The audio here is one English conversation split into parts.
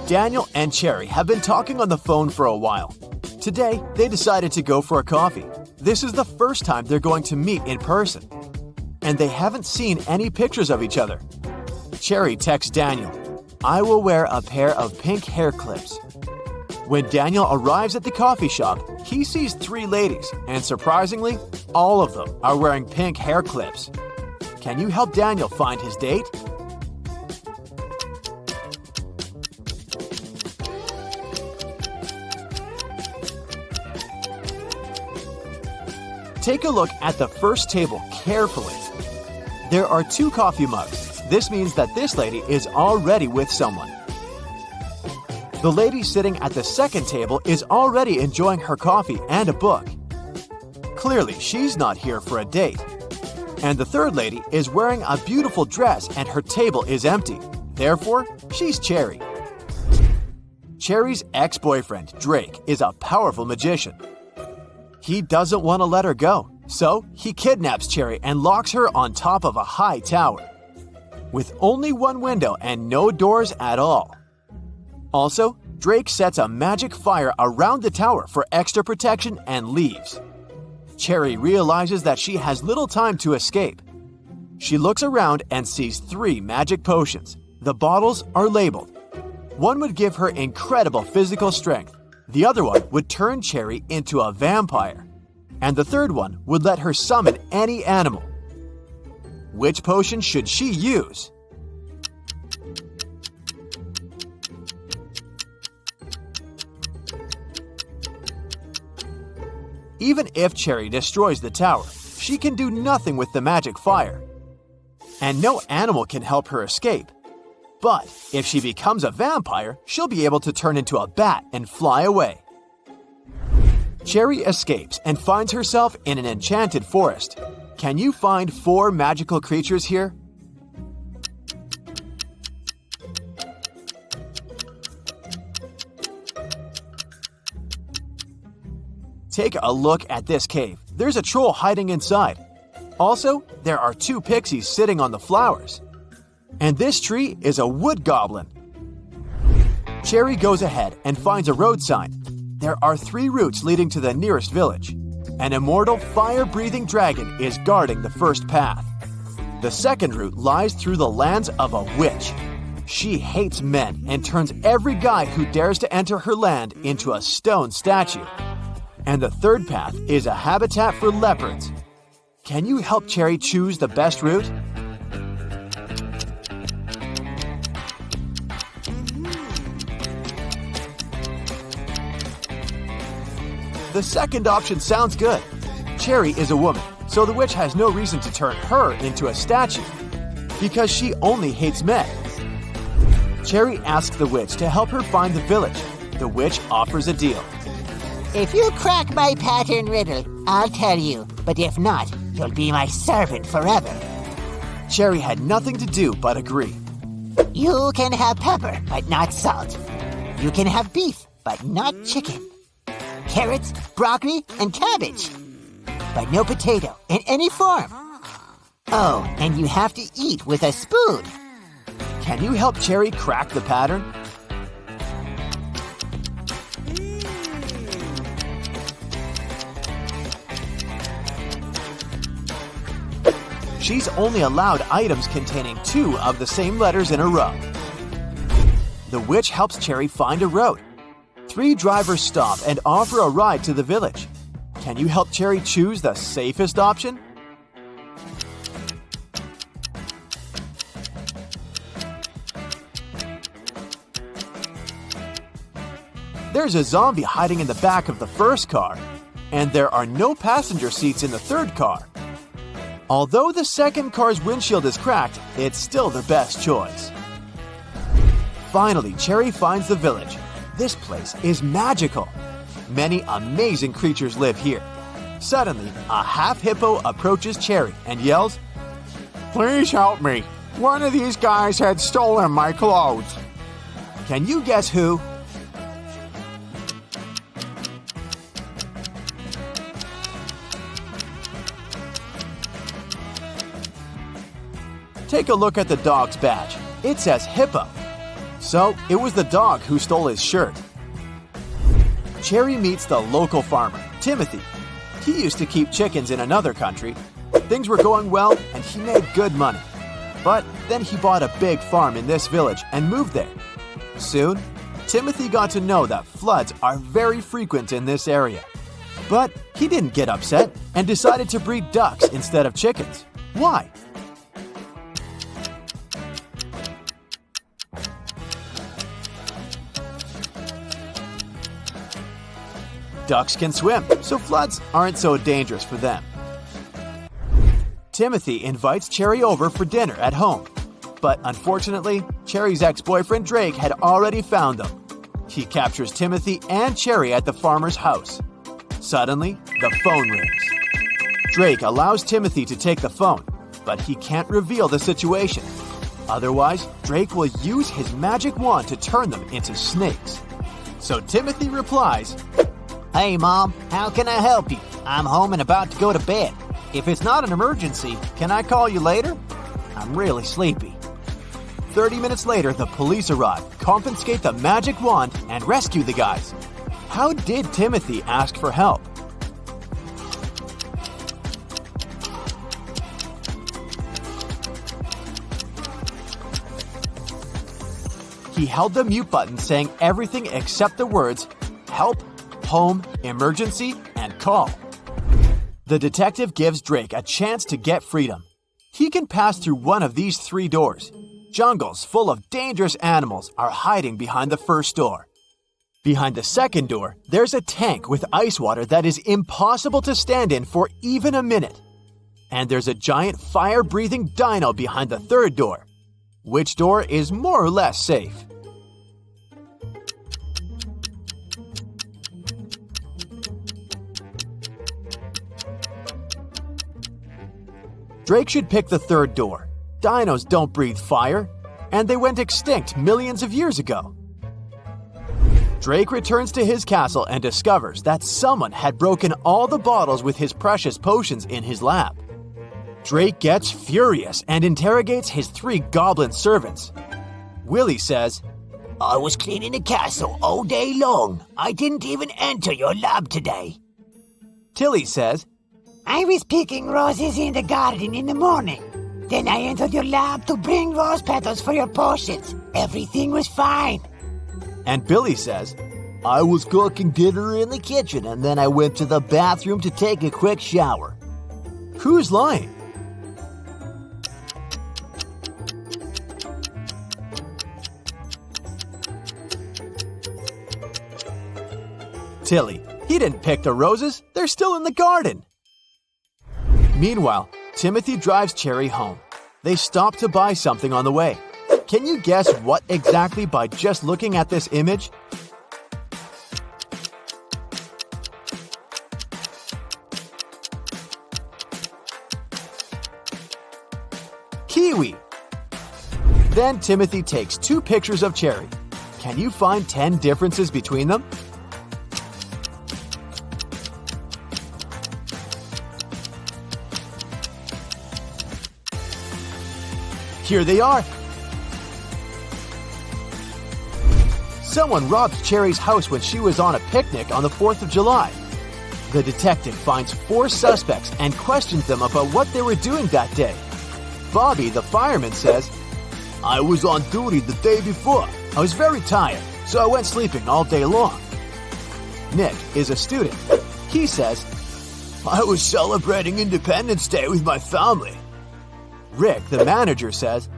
Daniel and Cherry have been talking on the phone for a while. Today, they decided to go for a coffee. This is the first time they're going to meet in person. And they haven't seen any pictures of each other. Cherry texts Daniel, "I will wear a pair of pink hair clips." When Daniel arrives at the coffee shop, he sees 3 ladies, and surprisingly, all of them are wearing pink hair clips. Can you help Daniel find his date? Take a look at the first table carefully. There are 2 coffee mugs. This means that this lady is already with someone. The lady sitting at the second table is already enjoying her coffee and a book. Clearly, she's not here for a date. And the third lady is wearing a beautiful dress and her table is empty. Therefore, she's Cherry. Cherry's ex-boyfriend, Drake, is a powerful magician. He doesn't want to let her go, so he kidnaps Cherry and locks her on top of a high tower, with only 1 window and no doors at all. Also, Drake sets a magic fire around the tower for extra protection and leaves. Cherry realizes that she has little time to escape. She looks around and sees 3 magic potions. The bottles are labeled. One would give her incredible physical strength. The other one would turn Cherry into a vampire. And the third one would let her summon any animal. Which potion should she use? Even if Cherry destroys the tower, she can do nothing with the magic fire. And no animal can help her escape. But if she becomes a vampire, she'll be able to turn into a bat and fly away. Cherry escapes and finds herself in an enchanted forest. Can you find 4 magical creatures here? Take a look at this cave. There's a troll hiding inside. Also, there are 2 pixies sitting on the flowers. And this tree is a wood goblin. Cherry goes ahead and finds a road sign. There are 3 routes leading to the nearest village. An immortal fire-breathing dragon is guarding the first path. The second route lies through the lands of a witch. She hates men and turns every guy who dares to enter her land into a stone statue. And the third path is a habitat for leopards. Can you help Cherry choose the best route? The second option sounds good. Cherry is a woman, so the witch has no reason to turn her into a statue, because she only hates men. Cherry asks the witch to help her find the village. The witch offers a deal. If you crack my pattern riddle, I'll tell you, but if not, you'll be my servant forever. Cherry had nothing to do but agree. You can have pepper, but not salt. You can have beef, but not chicken. Carrots, broccoli, and cabbage, but no potato in any form. Oh, and you have to eat with a spoon. Can you help Cherry crack the pattern? She's only allowed items containing 2 of the same letters in a row. The witch helps Cherry find a road. 3 drivers stop and offer a ride to the village. Can you help Cherry choose the safest option? There's a zombie hiding in the back of the first car, and there are no passenger seats in the third car. Although the second car's windshield is cracked, it's still the best choice. Finally, Cherry finds the village. This place is magical. Many amazing creatures live here. Suddenly, a half-hippo approaches Cherry and yells, "Please help me. One of these guys had stolen my clothes." Can you guess who? Take a look at the dog's badge. It says hippo. So it was the dog who stole his shirt. Cherry meets the local farmer, Timothy. He used to keep chickens in another country. Things were going well and he made good money. But then he bought a big farm in this village and moved there. Soon, Timothy got to know that floods are very frequent in this area. But he didn't get upset and decided to breed ducks instead of chickens. Why? Ducks can swim, so floods aren't so dangerous for them. Timothy invites Cherry over for dinner at home. But unfortunately, Cherry's ex-boyfriend Drake had already found them. He captures Timothy and Cherry at the farmer's house. Suddenly, the phone rings. Drake allows Timothy to take the phone, but he can't reveal the situation. Otherwise, Drake will use his magic wand to turn them into snakes. So Timothy replies, Hey, Mom, how can I help you? I'm home and about to go to bed. If it's not an emergency, can I call you later? I'm really sleepy. 30 minutes later, the police arrive, confiscate the magic wand, and rescue the guys. How did Timothy ask for help? He held the mute button saying everything except the words help, home, emergency, and call. The detective gives Drake a chance to get freedom. He can pass through one of these 3 doors. Jungles full of dangerous animals are hiding behind the first door. Behind the second door, there's a tank with ice water that is impossible to stand in for even a minute. And there's a giant fire-breathing dino behind the third door. Which door is more or less safe? Drake should pick the third door. Dinos don't breathe fire, and they went extinct millions of years ago. Drake returns to his castle and discovers that someone had broken all the bottles with his precious potions in his lab. Drake gets furious and interrogates his 3 goblin servants. Willie says, I was cleaning the castle all day long. I didn't even enter your lab today. Tilly says, I was picking roses in the garden in the morning. Then I entered your lab to bring rose petals for your potions. Everything was fine. And Billy says, I was cooking dinner in the kitchen and then I went to the bathroom to take a quick shower. Who's lying? Tilly, he didn't pick the roses. They're still in the garden. Meanwhile, Timothy drives Cherry home. They stop to buy something on the way. Can you guess what exactly by just looking at this image? Kiwi! Then Timothy takes 2 pictures of Cherry. Can you find 10 differences between them? Here they are. Someone robbed Cherry's house when she was on a picnic on the 4th of July. The detective finds 4 suspects and questions them about what they were doing that day. Bobby, the fireman, says, I was on duty the day before. I was very tired, so I went sleeping all day long. Nick is a student. He says, I was celebrating Independence Day with my family. Rick, the manager, says,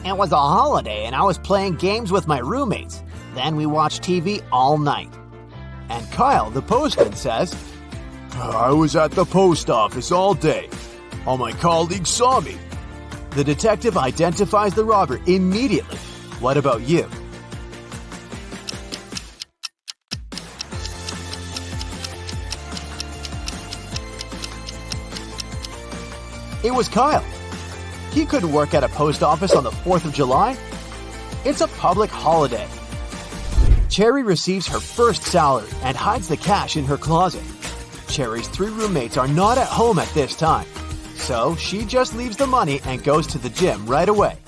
It was a holiday and I was playing games with my roommates. Then we watched TV all night. And Kyle, the postman, says, I was at the post office all day. All my colleagues saw me. The detective identifies the robber immediately. What about you? It was Kyle. He couldn't work at a post office on the 4th of July. It's a public holiday. Cherry receives her first salary and hides the cash in her closet. Cherry's 3 roommates are not at home at this time, so she just leaves the money and goes to the gym right away.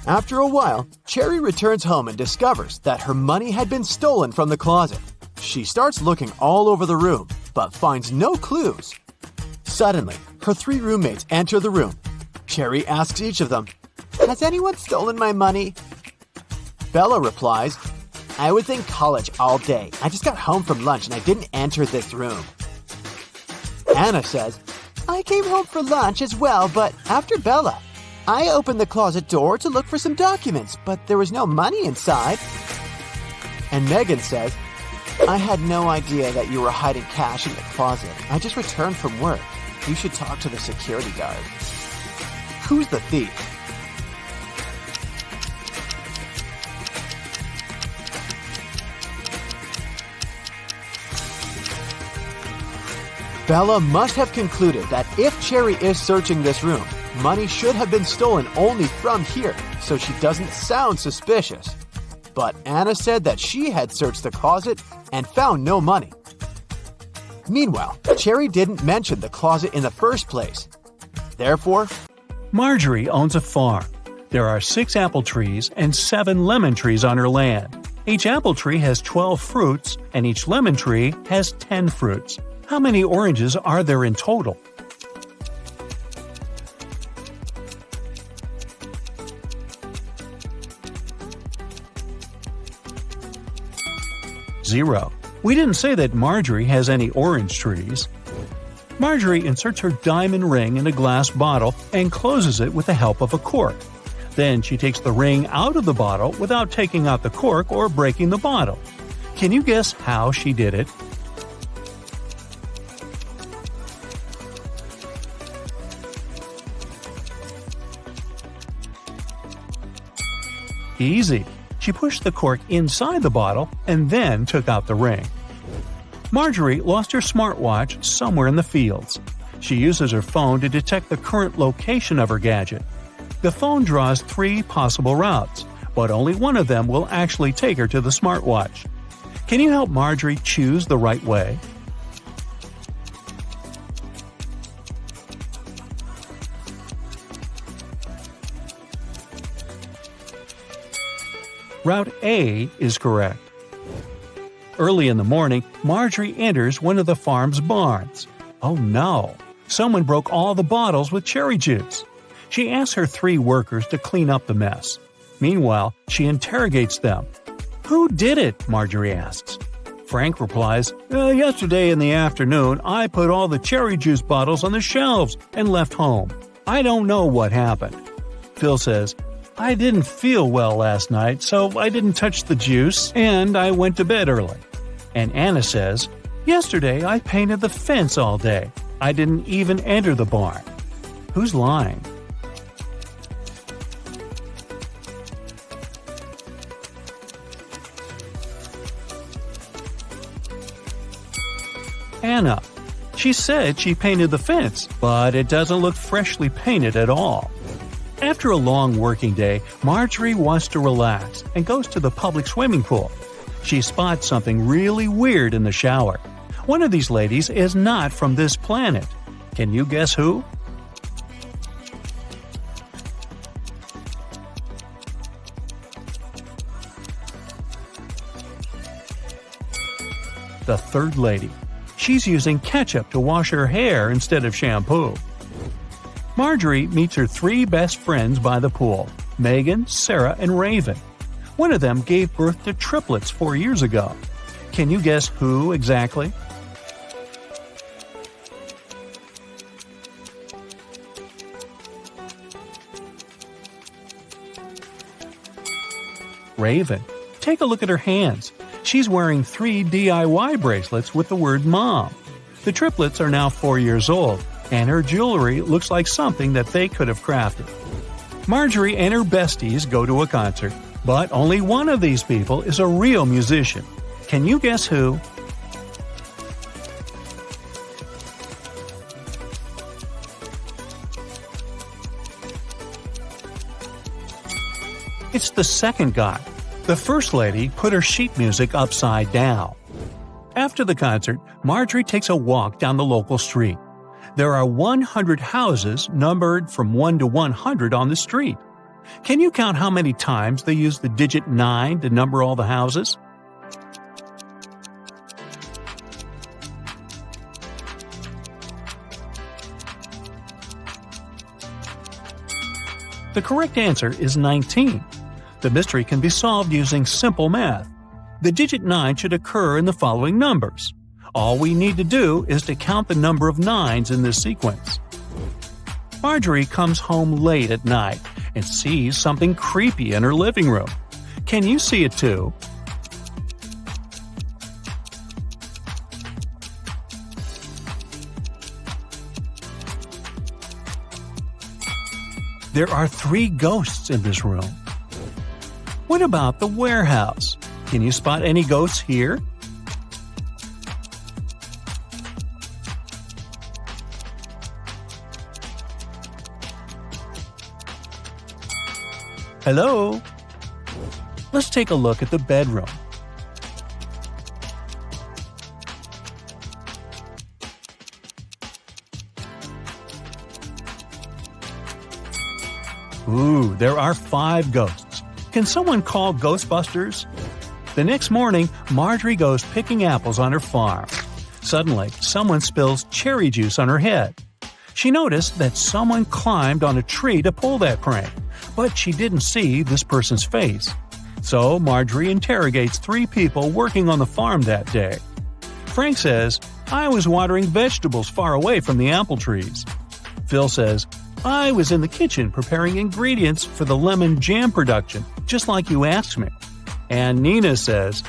After a while, Cherry returns home and discovers that her money had been stolen from the closet. She starts looking all over the room, but finds no clues. Suddenly, her 3 roommates enter the room. Cherry asks each of them, "Has anyone stolen my money?" Bella replies, "I was in college all day. I just got home from lunch and I didn't enter this room." Anna says, "I came home for lunch as well, but after Bella. I opened the closet door to look for some documents, but there was no money inside." And Megan says, "I had no idea that you were hiding cash in the closet. I just returned from work. You should talk to the security guard." Who's the thief? Bella must have concluded that if Cherry is searching this room, money should have been stolen only from here, so she doesn't sound suspicious. But Anna said that she had searched the closet and found no money. Meanwhile, Cherry didn't mention the closet in the first place. Therefore, Marjorie owns a farm. There are 6 apple trees and 7 lemon trees on her land. Each apple tree has 12 fruits, and each lemon tree has 10 fruits. How many oranges are there in total? Zero. We didn't say that Marjorie has any orange trees. Marjorie inserts her diamond ring in a glass bottle and closes it with the help of a cork. Then she takes the ring out of the bottle without taking out the cork or breaking the bottle. Can you guess how she did it? Easy. She pushed the cork inside the bottle and then took out the ring. Marjorie lost her smartwatch somewhere in the fields. She uses her phone to detect the current location of her gadget. The phone draws 3 possible routes, but only one of them will actually take her to the smartwatch. Can you help Marjorie choose the right way? Route A is correct. Early in the morning, Marjorie enters one of the farm's barns. Oh no! Someone broke all the bottles with cherry juice. She asks her 3 workers to clean up the mess. Meanwhile, she interrogates them. "Who did it?" Marjorie asks. Frank replies, "Yesterday in the afternoon, I put all the cherry juice bottles on the shelves and left home. I don't know what happened." Phil says, "I didn't feel well last night, so I didn't touch the juice, and I went to bed early." And Anna says, "Yesterday I painted the fence all day. I didn't even enter the barn." Who's lying? Anna. She said she painted the fence, but it doesn't look freshly painted at all. After a long working day, Marjorie wants to relax and goes to the public swimming pool. She spots something really weird in the shower. One of these ladies is not from this planet. Can you guess who? The third lady. She's using ketchup to wash her hair instead of shampoo. Marjorie meets her 3 best friends by the pool, Megan, Sarah, and Raven. One of them gave birth to triplets 4 years ago. Can you guess who exactly? Raven. Take a look at her hands. She's wearing 3 DIY bracelets with the word Mom. The triplets are now 4 years old, and her jewelry looks like something that they could have crafted. Marjorie and her besties go to a concert, but only one of these people is a real musician. Can you guess who? It's the second guy. The first lady put her sheet music upside down. After the concert, Marjorie takes a walk down the local street. There are 100 houses numbered from 1 to 100 on the street. Can you count how many times they use the digit 9 to number all the houses? The correct answer is 19. The mystery can be solved using simple math. The digit 9 should occur in the following numbers. All we need to do is to count the number of 9s in this sequence. Marjorie comes home late at night and sees something creepy in her living room. Can you see it too? There are 3 ghosts in this room. What about the warehouse? Can you spot any ghosts here? Hello? Let's take a look at the bedroom. Ooh, there are 5 ghosts. Can someone call Ghostbusters? The next morning, Marjorie goes picking apples on her farm. Suddenly, someone spills cherry juice on her head. She noticed that someone climbed on a tree to pull that prank, but she didn't see this person's face. So Marjorie interrogates 3 people working on the farm that day. Frank says, "I was watering vegetables far away from the apple trees." Phil says, "I was in the kitchen preparing ingredients for the lemon jam production, just like you asked me." And Nina says,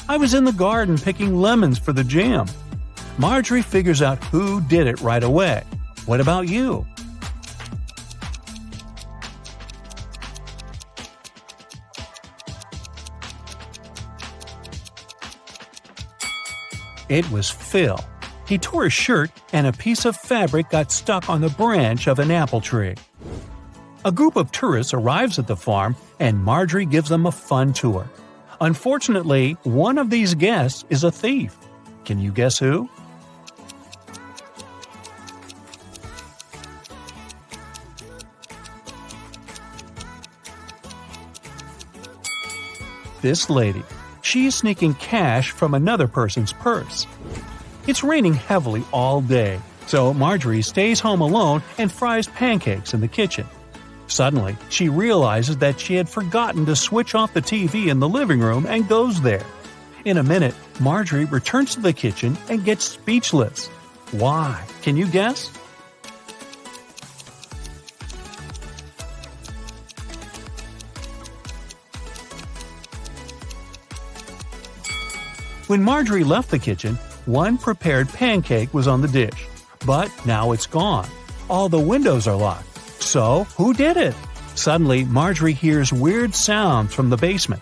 "I was in the garden picking lemons for the jam." Marjorie figures out who did it right away. What about you? It was Phil. He tore his shirt and a piece of fabric got stuck on the branch of an apple tree. A group of tourists arrives at the farm and Marjorie gives them a fun tour. Unfortunately, one of these guests is a thief. Can you guess who? This lady. She's sneaking cash from another person's purse. It's raining heavily all day, so Marjorie stays home alone and fries pancakes in the kitchen. Suddenly, she realizes that she had forgotten to switch off the TV in the living room and goes there. In a minute, Marjorie returns to the kitchen and gets speechless. Why? Can you guess? When Marjorie left the kitchen, one prepared pancake was on the dish. But now it's gone. All the windows are locked. So, who did it? Suddenly, Marjorie hears weird sounds from the basement.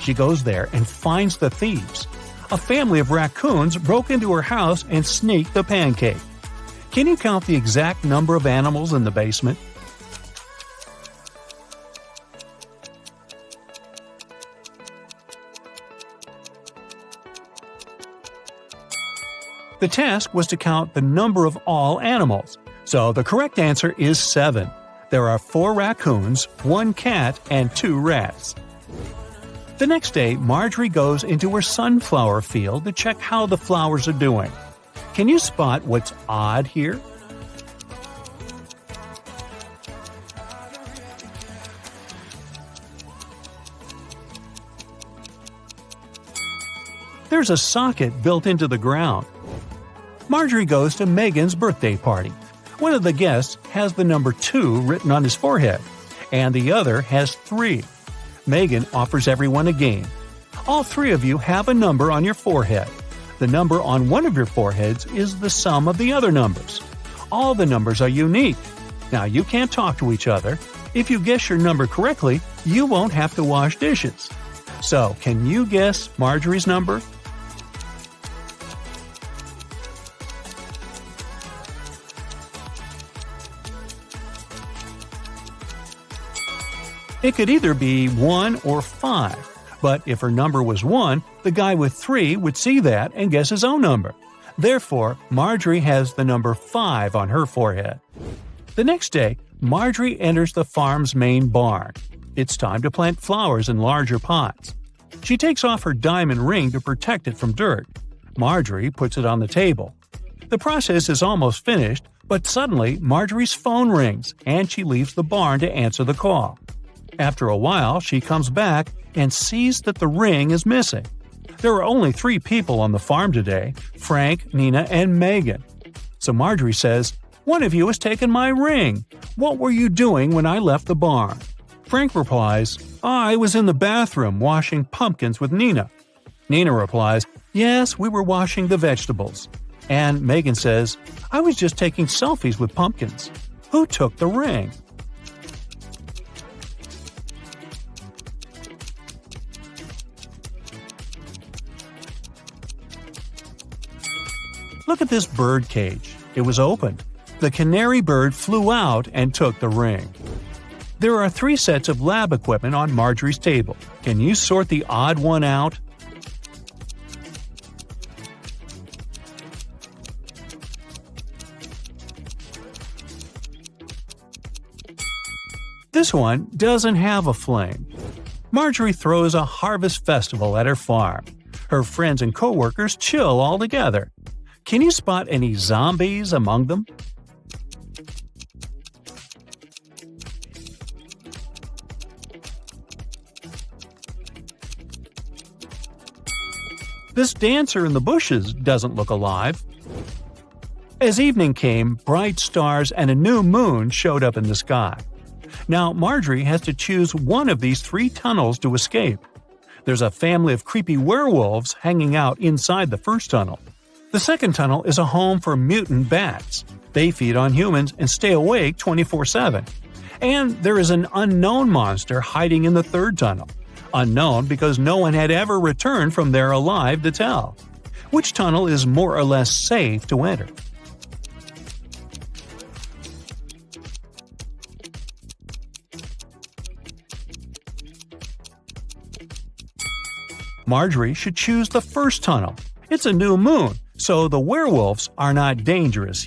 She goes there and finds the thieves. A family of raccoons broke into her house and sneaked the pancake. Can you count the exact number of animals in the basement? The task was to count the number of all animals, so the correct answer is 7. There are 4 raccoons, 1 cat, and 2 rats. The next day, Marjorie goes into her sunflower field to check how the flowers are doing. Can you spot what's odd here? There's a socket built into the ground. Marjorie goes to Megan's birthday party. One of the guests has the number 2 written on his forehead, and the other has 3. Megan offers everyone a game. All 3 of you have a number on your forehead. The number on one of your foreheads is the sum of the other numbers. All the numbers are unique. Now, you can't talk to each other. If you guess your number correctly, you won't have to wash dishes. So, can you guess Marjorie's number? It could either be 1 or 5, but if her number was 1, the guy with 3 would see that and guess his own number. Therefore, Marjorie has the number 5 on her forehead. The next day, Marjorie enters the farm's main barn. It's time to plant flowers in larger pots. She takes off her diamond ring to protect it from dirt. Marjorie puts it on the table. The process is almost finished, but suddenly Marjorie's phone rings and she leaves the barn to answer the call. After a while, she comes back and sees that the ring is missing. There are only 3 people on the farm today: Frank, Nina, and Megan. So Marjorie says, "One of you has taken my ring. What were you doing when I left the barn?" Frank replies, "I was in the bathroom washing pumpkins with Nina." Nina replies, "Yes, we were washing the vegetables." And Megan says, "I was just taking selfies with pumpkins. Who took the ring?" Look at this bird cage. It was opened. The canary bird flew out and took the ring. There are 3 sets of lab equipment on Marjorie's table. Can you sort the odd one out? This one doesn't have a flame. Marjorie throws a harvest festival at her farm. Her friends and coworkers chill all together. Can you spot any zombies among them? This dancer in the bushes doesn't look alive. As evening came, bright stars and a new moon showed up in the sky. Now Marjorie has to choose one of these 3 tunnels to escape. There's a family of creepy werewolves hanging out inside the first tunnel. The second tunnel is a home for mutant bats. They feed on humans and stay awake 24/7. And there is an unknown monster hiding in the third tunnel. Unknown because no one had ever returned from there alive to tell. Which tunnel is more or less safe to enter? Marjorie should choose the first tunnel. It's a new moon, so the werewolves are not dangerous